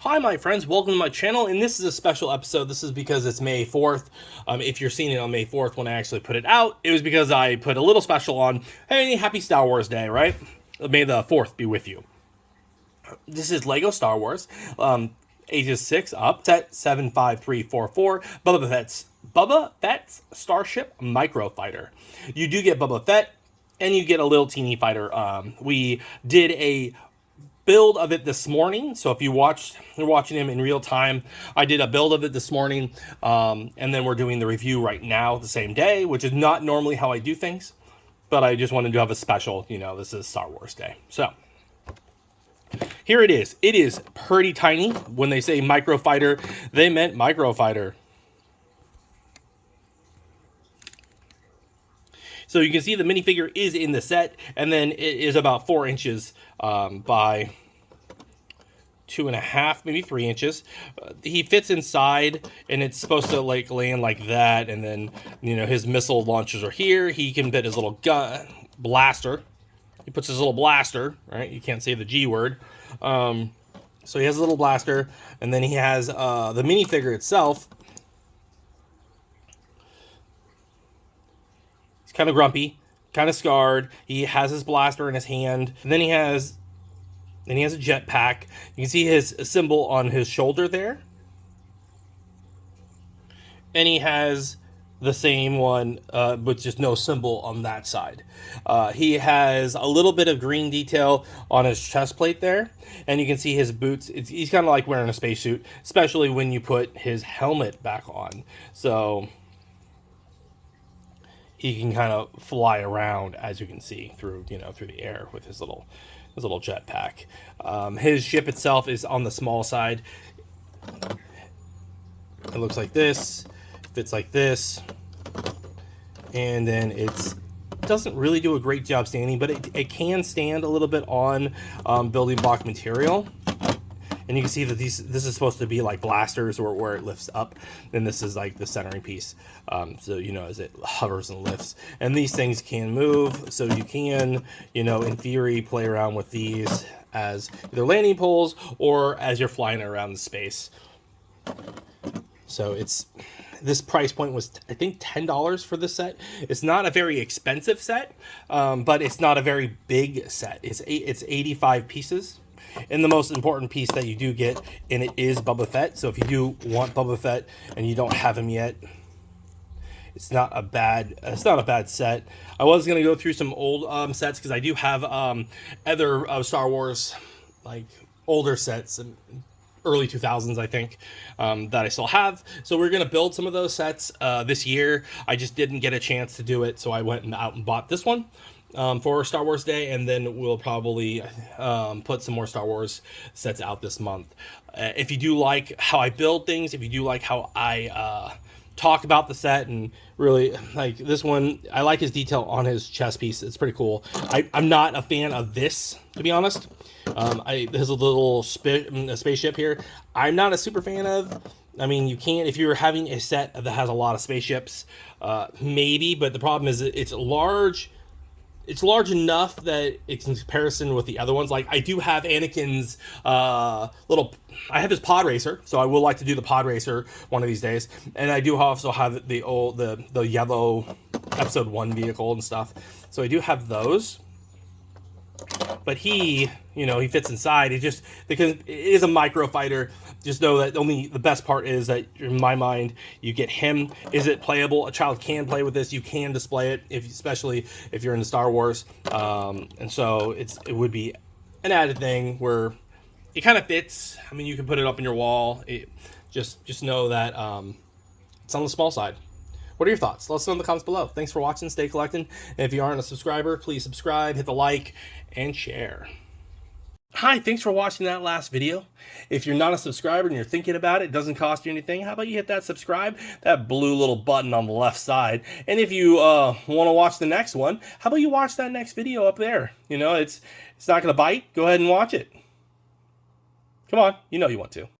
Hi, my friends. Welcome to my channel, and this is a special episode. This is because it's May 4th. If you're seeing it on May 4th when I actually put it out, it was because I put a little special on, hey, happy Star Wars Day, right? May the 4th be with you. This is Lego Star Wars, ages 6 up, set 75344, Boba Fett's Starship Microfighter. You do get Boba Fett, and you get a little teeny fighter. We did a build of it this morning, so if you're watching him in real time, I did a build of it this morning, and then we're doing the review right now the same day, which is not normally how I do things, but I just wanted to have a special, this is Star Wars Day. So here it is. It is pretty tiny. When they say MicroFighter, they meant MicroFighter. So you can see the minifigure is in the set, and then it is about 4 inches by 2.5, maybe 3 inches. He fits inside, and it's supposed to land like that, and then his missile launchers are here. He can fit his little gun blaster. He puts his little blaster, right? You can't say the G word. So he has a little blaster, and then he has the minifigure itself. Kind of grumpy, kind of scarred. He has his blaster in his hand, and then he has a jetpack. You can see his symbol on his shoulder there, and he has the same one with just no symbol on that side. He has a little bit of green detail on his chest plate there, and you can see his boots. He's kind of like wearing a spacesuit, especially when you put his helmet back on. So he can kind of fly around, as you can see, through the air with his little jetpack. His ship itself is on the small side. It looks like this, fits like this, and then it doesn't really do a great job standing, but it can stand a little bit on building block material. And you can see that this is supposed to be like blasters, or where it lifts up. And this is like the centering piece. So, as it hovers and lifts. And these things can move. So you can, in theory, play around with these as either landing poles or as you're flying around the space. So this price point was, I think, $10 for this set. It's not a very expensive set, but it's not a very big set. It's 85 pieces. And the most important piece that you do get in it is Boba Fett. So if you do want Boba Fett and you don't have him yet, it's not a bad set. I was gonna go through some old sets because I do have other Star Wars older sets and early 2000s, I think, that I still have. So we're gonna build some of those sets this year. I just didn't get a chance to do it, so I went out and bought this one for Star Wars Day, and then we'll probably put some more Star Wars sets out this month. If you do like how I build things, if you do like how I talk about the set, and really like this one, I like his detail on his chest piece. It's pretty cool. I'm not a fan of this, to be honest. There's a little spaceship here. I'm not a super fan of. I mean, you can, if you're having a set that has a lot of spaceships, maybe, but the problem is it's large. It's large enough that it's in comparison with the other ones. Like, I do have Anakin's I have his pod racer, so I will like to do the pod racer one of these days. And I do also have the yellow episode 1 vehicle and stuff. So I do have those. But he fits inside. Because it is a MicroFighter. Just know that only the best part is that, in my mind, you get him. Is it playable? A child can play with this. You can display it, especially if you're into Star Wars. And so it would be an added thing where it kind of fits. I mean, you can put it up in your wall. Just know that it's on the small side. What are your thoughts? Let us know in the comments below. Thanks for watching. Stay collecting. And if you aren't a subscriber, please subscribe, hit the like, and share. Hi, thanks for watching that last video. If you're not a subscriber and you're thinking about it, doesn't cost you anything, how about you hit that subscribe, that blue little button on the left side. And if you want to watch the next one, how about you watch that next video up there? It's not going to bite. Go ahead and watch it. Come on, you know you want to.